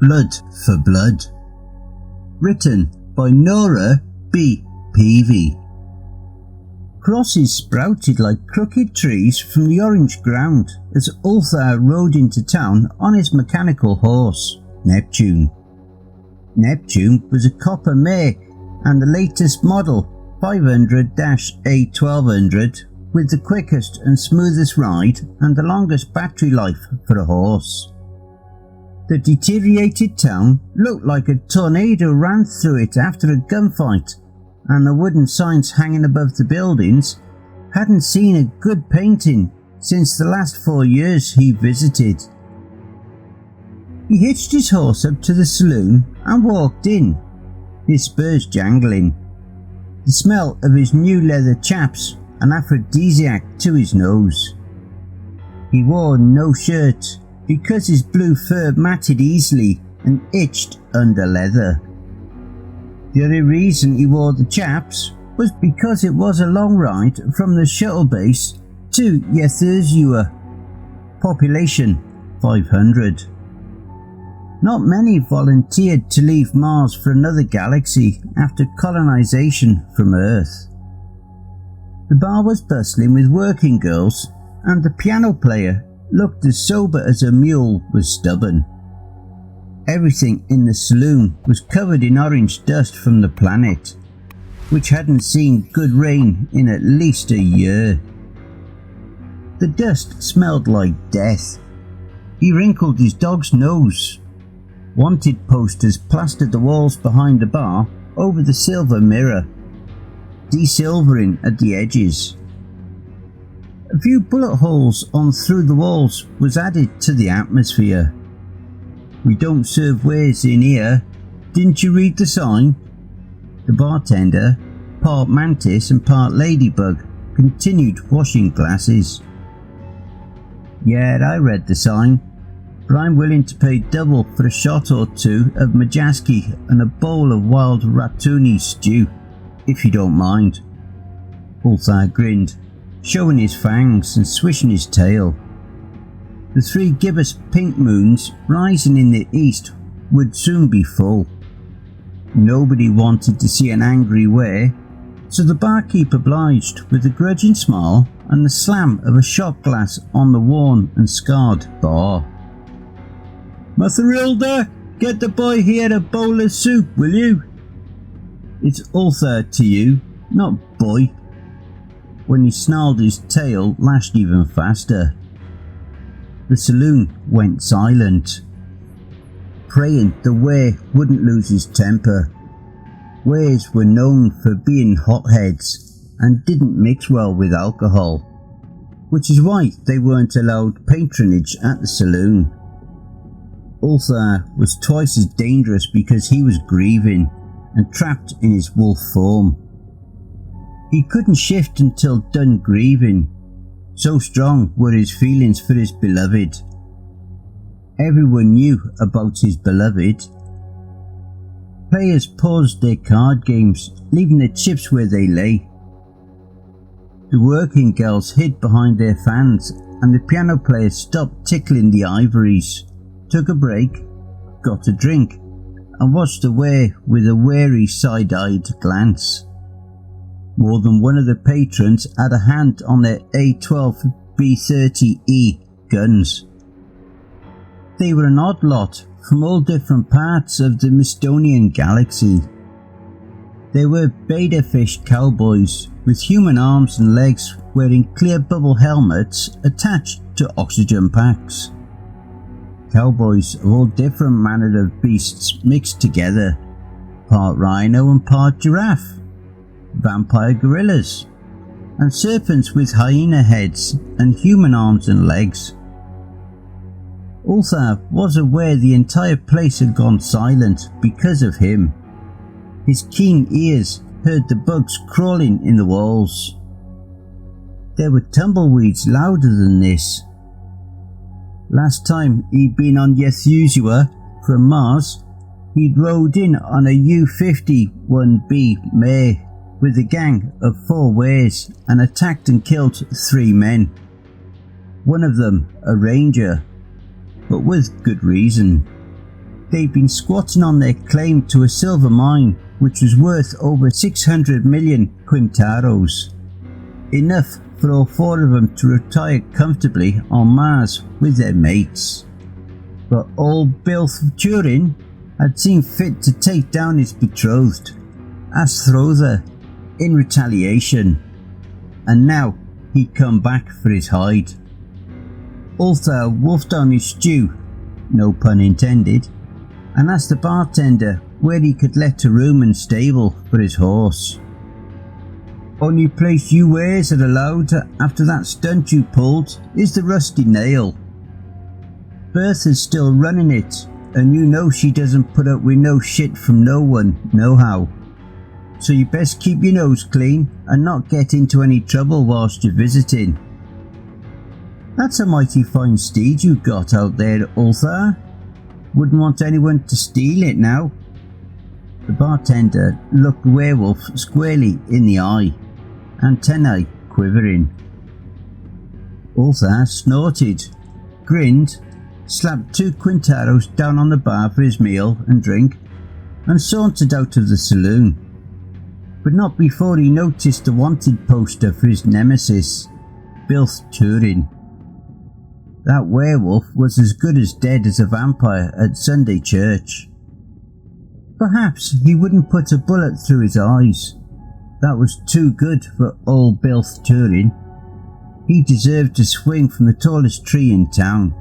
Blood for Blood. Written by Nora B. Peevy. Crosses sprouted like crooked trees from the orange ground as Ulthar rode into town on his mechanical horse, Neptune. Neptune was a copper mare and the latest model 500-A1200 with the quickest and smoothest ride and the longest battery life for a horse. The deteriorated town looked like a tornado ran through it after a gunfight, and the wooden signs hanging above the buildings hadn't seen a good painting since the last 4 years he visited. He hitched his horse up to the saloon and walked in, his spurs jangling, the smell of his new leather chaps an aphrodisiac to his nose. He wore no shirt because his blue fur matted easily and itched under leather. The only reason he wore the chaps was because it was a long ride from the shuttle base to Yethurzua, population 500. Not many volunteered to leave Mars for another galaxy after colonization from Earth. The bar was bustling with working girls, and the piano player looked as sober as a mule was stubborn. Everything in the saloon was covered in orange dust from the planet, which hadn't seen good rain in at least a year. The dust smelled like death. He wrinkled his dog's nose. Wanted posters plastered the walls behind the bar over the silver mirror, desilvering at the edges. A few bullet holes on through the walls was added to the atmosphere. "We don't serve wares in here. Didn't you read the sign?" The bartender, part mantis and part ladybug, continued washing glasses. "Yeah, I read the sign, but I'm willing to pay double for a shot or two of Majaski and a bowl of wild ratoony stew, if you don't mind." Ulthar grinned, showing his fangs and swishing his tail. The 3 gibbous pink moons rising in the east would soon be full. Nobody wanted to see an angry ware, so the barkeep obliged with a grudging smile and the slam of a shot glass on the worn and scarred bar. "Matherilda, get the boy here a bowl of soup, will you?" "It's Ulthar to you, not boy." When he snarled, his tail lashed even faster. The saloon went silent, praying the ware wouldn't lose his temper. Wares were known for being hotheads and didn't mix well with alcohol, which is why they weren't allowed patronage at the saloon. Ulthar was twice as dangerous because he was grieving and trapped in his wolf form. He couldn't shift until done grieving, so strong were his feelings for his beloved. Everyone knew about his beloved. Players paused their card games, leaving the chips where they lay. The working girls hid behind their fans, and the piano player stopped tickling the ivories, took a break, got a drink, and watched the ware with a wary side-eyed glance. More than one of the patrons had a hand on their A12B30E guns. They were an odd lot from all different parts of the Mistonian galaxy. They were beta-fish cowboys with human arms and legs wearing clear bubble helmets attached to oxygen packs. Cowboys of all different manner of beasts mixed together, part rhino and part giraffe, vampire gorillas, and serpents with hyena heads and human arms and legs. Ulthar was aware the entire place had gone silent because of him. His keen ears heard the bugs crawling in the walls. There were tumbleweeds louder than this. Last time he'd been on Yethurzua from Mars, he'd rode in on a U-51B mare with a gang of 4 wares and attacked and killed 3 men. One of them a ranger, but with good reason. they'd been squatting on their claim to a silver mine which was worth over 600 million quintaros. Enough for all four of them to retire comfortably on Mars with their mates. But old Bill Turin had seen fit to take down his betrothed, Hellworlder, in retaliation, and now he'd come back for his hide. Ulthar wolfed on his stew, no pun intended, and asked the bartender where he could let a room and stable for his horse. Only place you wares are allowed after that stunt you pulled is the Rusty Nail. Bertha's still running it, and you know she doesn't put up with no shit from no one, nohow. So you best keep your nose clean and not get into any trouble whilst you're visiting. That's a mighty fine steed you got out there, Ulthar. Wouldn't want anyone to steal it now. The bartender looked the werewolf squarely in the eye, antennae quivering. Ulthar snorted, grinned, slapped 2 quintaros down on the bar for his meal and drink, and sauntered out of the saloon. But not before he noticed the wanted poster for his nemesis, Bill Turin. That werewolf was as good as dead as a vampire at Sunday church. Perhaps he wouldn't put a bullet through his eyes. That was too good for old Bill Turin. He deserved to swing from the tallest tree in town.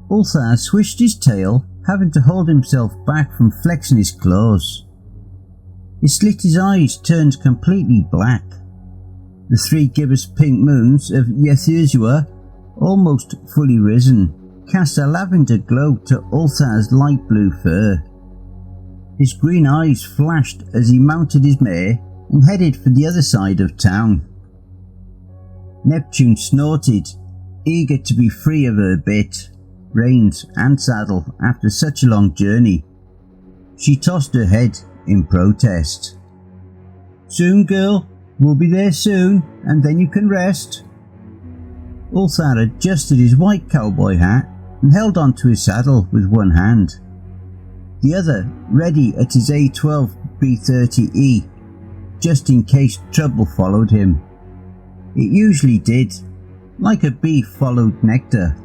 Ulthar swished his tail, having to hold himself back from flexing his claws. He slit his eyes, turned completely black. The 3 gibbous pink moons of Yethuzua, almost fully risen, cast a lavender glow to Ulthar's light blue fur. His green eyes flashed as he mounted his mare and headed for the other side of town. Neptune snorted, eager to be free of her bit, reins and saddle after such a long journey. She tossed her head in protest. "Soon, girl, we'll be there soon, and then you can rest." Ulthar adjusted his white cowboy hat and held on to his saddle with one hand, the other ready at his A12 B30E, just in case trouble followed him. It usually did, like a bee followed nectar.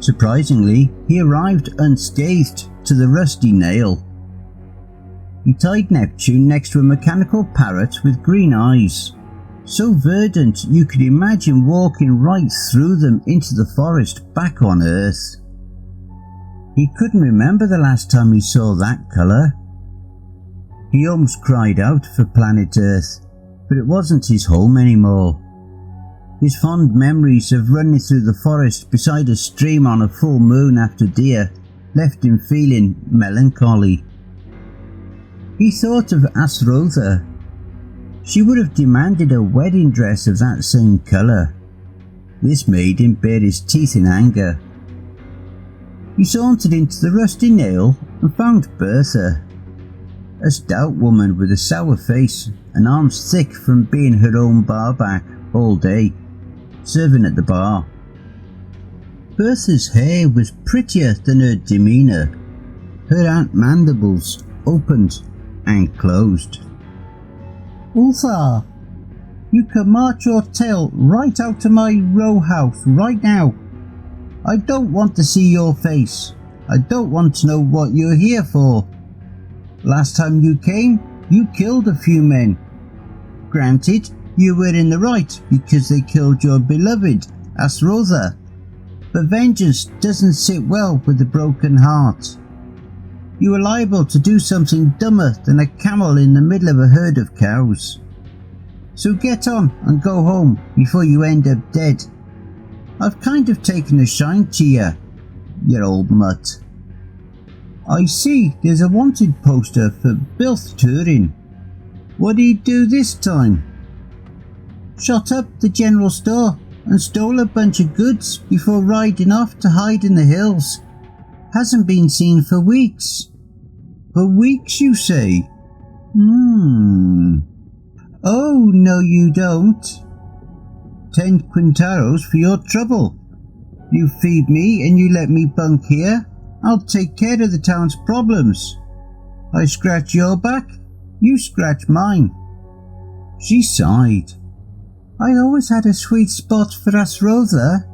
Surprisingly, he arrived unscathed to the Rusty Nail. He tied Neptune next to a mechanical parrot with green eyes, so verdant you could imagine walking right through them into the forest back on Earth. He couldn't remember the last time he saw that colour. He almost cried out for planet Earth, but it wasn't his home anymore. His fond memories of running through the forest beside a stream on a full moon after deer left him feeling melancholy. He thought of Hellworlder. She would have demanded a wedding dress of that same colour. This made him bare his teeth in anger. He sauntered into the Rusty Nail and found Bertha, a stout woman with a sour face and arms thick from being her own barback all day, serving at the bar. Bertha's hair was prettier than her demeanour. Her aunt mandibles opened and closed. "Ulthar, you can march your tail right out of my row house right now. I don't want to see your face. I don't want to know what you're here for. Last time you came, you killed a few men. Granted, you were in the right because they killed your beloved Hellworlder, but vengeance doesn't sit well with a broken heart. You were liable to do something dumber than a camel in the middle of a herd of cows. So get on and go home before you end up dead. I've kind of taken a shine to you old mutt. I see there's a wanted poster for Bill Turin. What did he do this time? Shot up the general store and stole a bunch of goods before riding off to hide in the hills. Hasn't been seen for weeks. For weeks, you say? Oh, no you don't. 10 quintaros for your trouble. You feed me and you let me bunk here. I'll take care of the town's problems. I scratch your back, you scratch mine." She sighed. "I always had a sweet spot for Asrotha,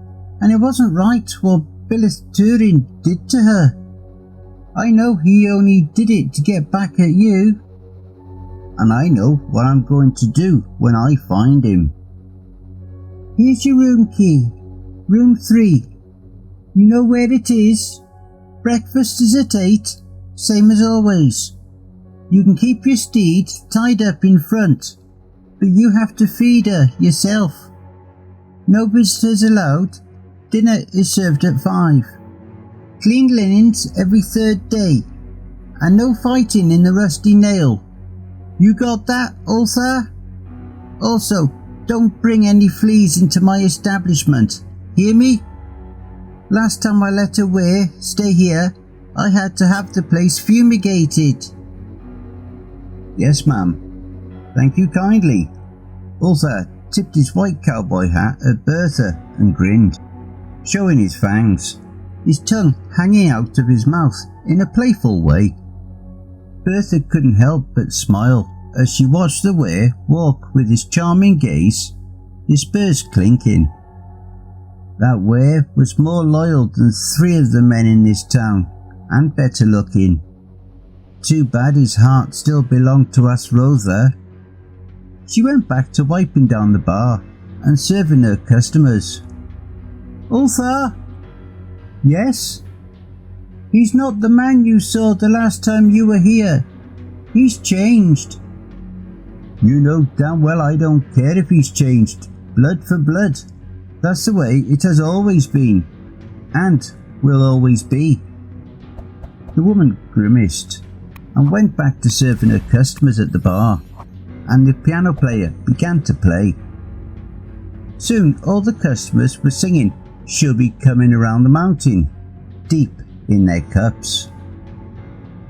and it wasn't right what Billis Turin did to her. I know he only did it to get back at you. And I know what I'm going to do when I find him." "Here's your room key. Room 3. You know where it is? Breakfast is at 8, same as always. You can keep your steed tied up in front, but you have to feed her yourself. No visitors allowed. Dinner is served at 5. Clean linens every 3rd day, and no fighting in the Rusty Nail. You got that, Ulthar? Also, don't bring any fleas into my establishment. Hear me? Last time I let a were stay here, I had to have the place fumigated." "Yes, ma'am. Thank you kindly." Ulthar tipped his white cowboy hat at Bertha and grinned, showing his fangs, his tongue hanging out of his mouth in a playful way. Bertha couldn't help but smile as she watched the were walk with his charming gaze, his spurs clinking. That were was more loyal than 3 of the men in this town, and better looking. Too bad his heart still belonged to Asrotha. She went back to wiping down the bar and serving her customers. "Ulthar?" "Yes?" "He's not the man you saw the last time you were here. He's changed." "You know damn well I don't care if he's changed. Blood for blood. That's the way it has always been, and will always be." The woman grimaced and went back to serving her customers at the bar, and the piano player began to play. Soon all the customers were singing "She'll Be Coming Around the Mountain" deep in their cups.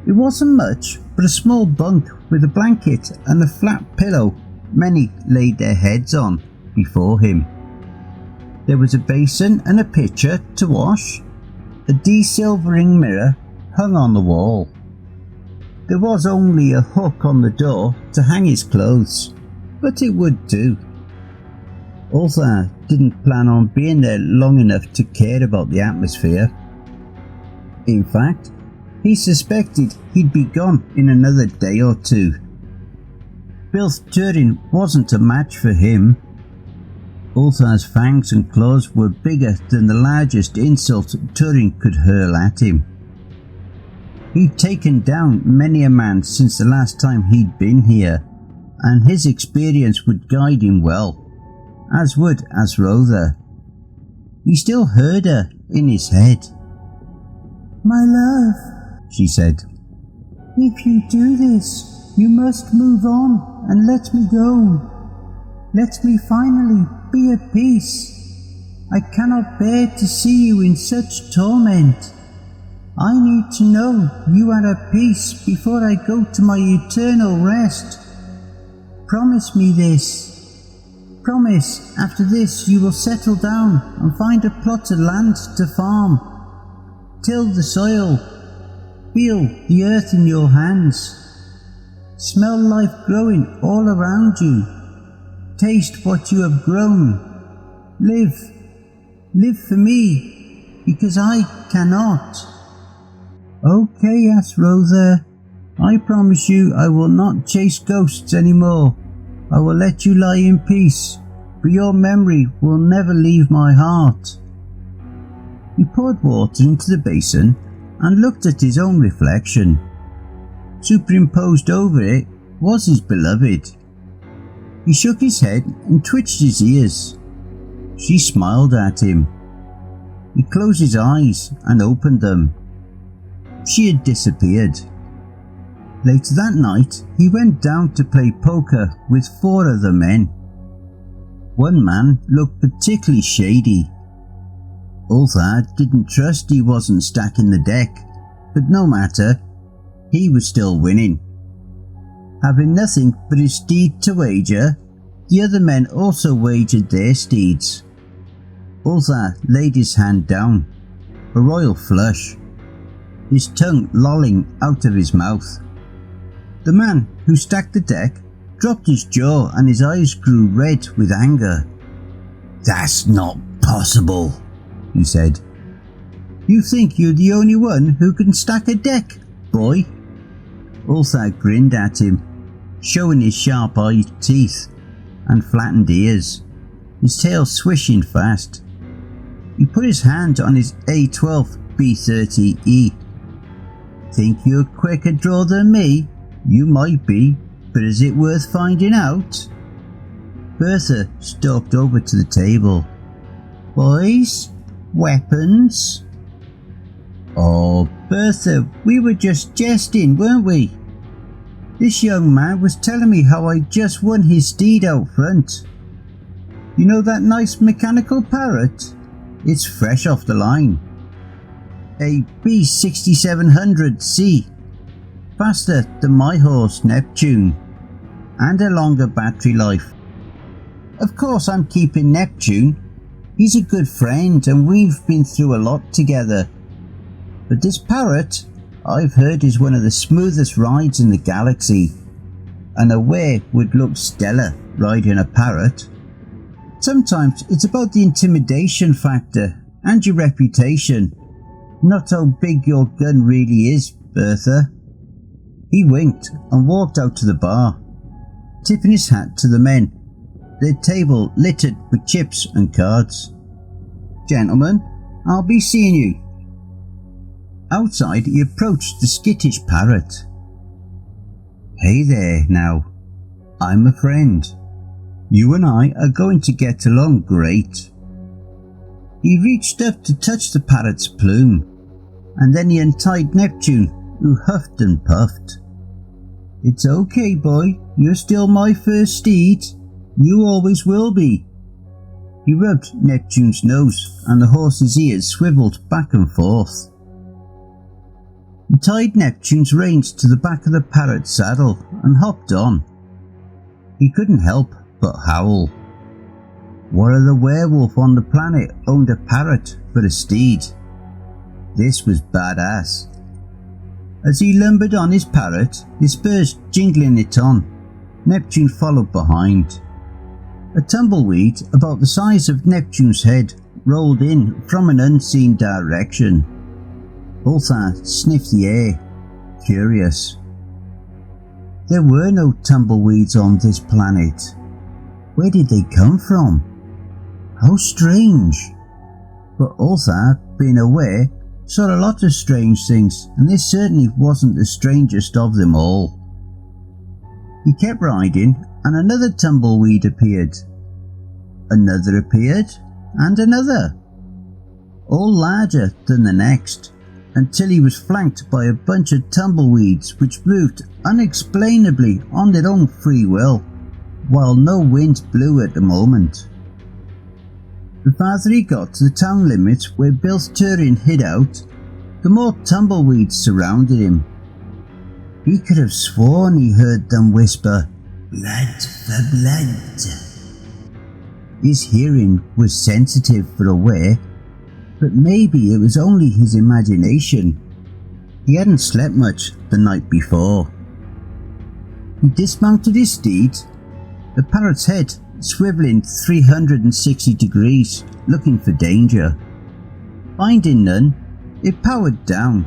It wasn't much, but a small bunk with a blanket and a flat pillow many laid their heads on before him. There was a basin and a pitcher to wash. A desilvering mirror hung on the wall. There was only a hook on the door to hang his clothes, but it would do. Ulthar didn't plan on being there long enough to care about the atmosphere. In fact, he suspected he'd be gone in another day or 2. Bills Turin wasn't a match for him. Ulthar's fangs and claws were bigger than the largest insult Turin could hurl at him. He'd taken down many a man since the last time he'd been here, and his experience would guide him well, as would Asrotha. He still heard her in his head. "My love," she said, "if you do this, you must move on and let me go. Let me finally be at peace. I cannot bear to see you in such torment. I need to know you are at peace before I go to my eternal rest. Promise me this. Promise after this you will settle down and find a plot of land to farm. Till the soil. Feel the earth in your hands. Smell life growing all around you. Taste what you have grown. Live. Live for me, because I cannot." "Okay, Asrotha. I promise you I will not chase ghosts anymore. I will let you lie in peace, but your memory will never leave my heart." He poured water into the basin and looked at his own reflection. Superimposed over it was his beloved. He shook his head and twitched his ears. She smiled at him. He closed his eyes and opened them. She had disappeared. Later that night, he went down to play poker with 4 other men. One man looked particularly shady. Ulthar didn't trust he wasn't stacking the deck, but no matter, he was still winning. Having nothing but his steed to wager, the other men also wagered their steeds. Ulthar laid his hand down, a royal flush. his tongue lolling out of his mouth. The man who stacked the deck dropped his jaw and his eyes grew red with anger. "That's not possible," he said. "You think you're the only one who can stack a deck, boy?" Ulthar grinned at him, showing his sharp-eyed teeth and flattened ears, his tail swishing fast. He put his hand on his A12 B30E. "Think you're a quicker draw than me? You might be, but is it worth finding out?" Bertha stalked over to the table. "Boys, weapons?" "Oh, Bertha, we were just jesting, weren't we? This young man was telling me how I just won his steed out front. You know that nice mechanical parrot? It's fresh off the line. A B6700C. Faster than my horse Neptune. And a longer battery life. Of course I'm keeping Neptune. He's a good friend and we've been through a lot together. But this parrot, I've heard, is one of the smoothest rides in the galaxy. And a were would look stellar riding a parrot. Sometimes it's about the intimidation factor and your reputation, not how big your gun really is, Bertha." He winked and walked out to the bar, tipping his hat to the men, their table littered with chips and cards. "Gentlemen, I'll be seeing you." Outside he approached the skittish parrot. "Hey there now, I'm a friend. You and I are going to get along great." He reached up to touch the parrot's plume, and then he untied Neptune, who huffed and puffed. "It's okay, boy, you're still my first steed. You always will be." He rubbed Neptune's nose, and the horse's ears swiveled back and forth. He tied Neptune's reins to the back of the parrot's saddle and hopped on. He couldn't help but howl. What other werewolf on the planet owned a parrot for a steed? This was badass. As he lumbered on his parrot, his spurs jingling it on, Neptune followed behind. A tumbleweed about the size of Neptune's head rolled in from an unseen direction. Ulthar sniffed the air, curious. There were no tumbleweeds on this planet. Where did they come from? How strange. But Ulthar, being aware, saw a lot of strange things, and this certainly wasn't the strangest of them all. He kept riding, and another tumbleweed appeared. Another appeared, and another. All larger than the next, until he was flanked by a bunch of tumbleweeds which moved unexplainably on their own free will, while no wind blew at the moment. The farther he got to the town limits where Bill's Turin hid out, the more tumbleweeds surrounded him. He could have sworn he heard them whisper, "Blood for blood." His hearing was sensitive for a were, but maybe it was only his imagination. He hadn't slept much the night before. He dismounted his steed, the parrot's head swiveling 360 degrees, looking for danger. Finding none, it powered down.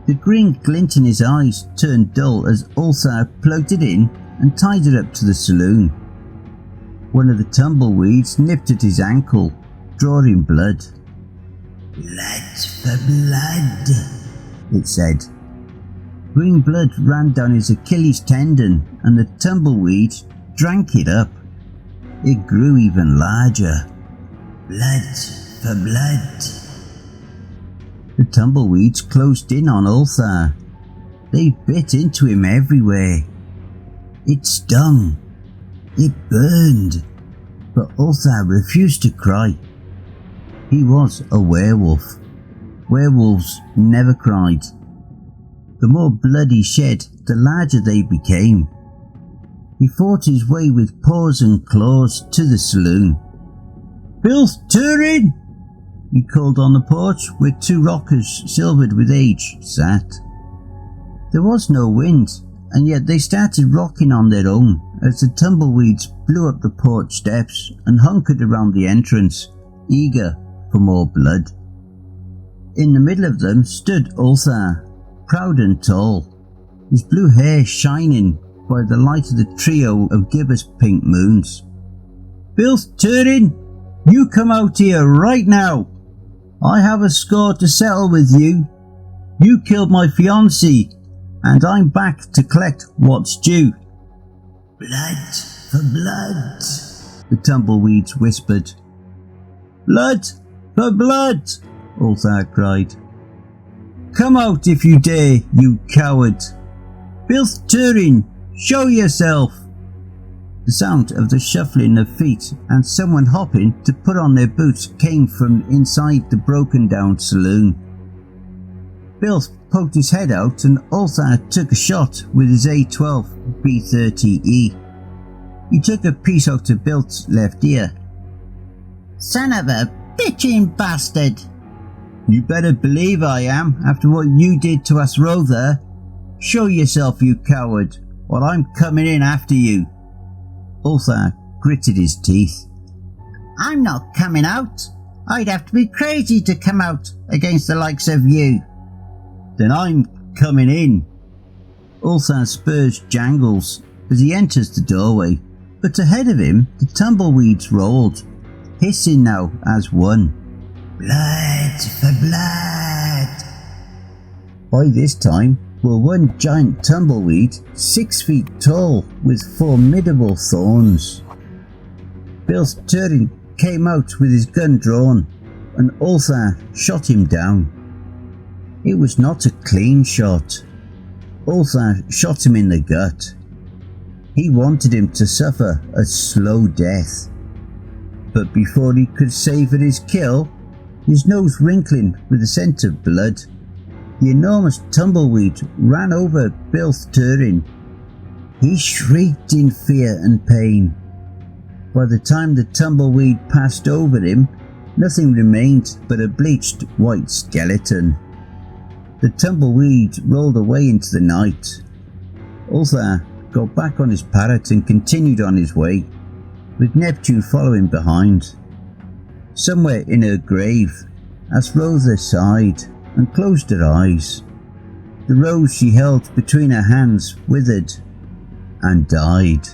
The green glint in his eyes turned dull as Ulthar plugged it in and tied it up to the saloon. One of the tumbleweeds nipped at his ankle, drawing blood. "Blood for blood," it said. Green blood ran down his Achilles tendon, and the tumbleweed drank it up. It grew even larger. "Blood for blood." The tumbleweeds closed in on Ulthar. They bit into him everywhere. It stung. It burned. But Ulthar refused to cry. He was a werewolf. Werewolves never cried. The more blood he shed, the larger they became. He fought his way with paws and claws to the saloon. "Bill's Turin!" he called on the porch where two rockers silvered with age sat. There was no wind, and yet they started rocking on their own as the tumbleweeds blew up the porch steps and hunkered around the entrance, eager for more blood. In the middle of them stood Ulthar, proud and tall, his blue hair shining by the light of the trio of gibbous pink moons. "Bilth Turin, you come out here right now. I have a score to settle with you. You killed my fiancée, and I'm back to collect what's due." "Blood for blood," the tumbleweeds whispered. "Blood for blood," Ulthar cried. "Come out if you dare, you coward. Bilth Turin, show yourself." The sound of the shuffling of feet and someone hopping to put on their boots came from inside the broken down saloon. Bilth poked his head out and Ulthar took a shot with his A12 B30E. He took a piece out of Bilth's left ear. "Son of a bitchin' bastard!" "You better believe I am, after what you did to us Rother. Show yourself, you coward, or I'm coming in after you." Ulthar gritted his teeth. "I'm not coming out. I'd have to be crazy to come out against the likes of you." "Then I'm coming in." Ulthar's spurs jangles as he enters the doorway, but ahead of him the tumbleweeds rolled, hissing now as one. "Blood for blood." By this time were one giant tumbleweed 6 feet tall with formidable thorns. Bilth Turin came out with his gun drawn, and Ulthar shot him down. It was not a clean shot. Ulthar shot him in the gut. He wanted him to suffer a slow death. But before he could savour his kill, his nose wrinkling with the scent of blood, the enormous tumbleweed ran over Bilth Turin. He shrieked in fear and pain. By the time the tumbleweed passed over him, nothing remained but a bleached white skeleton. The tumbleweed rolled away into the night. Ulthar got back on his parrot and continued on his way, with Neptune following behind. Somewhere in her grave, Rother sighed and closed her eyes. The rose she held between her hands withered and died.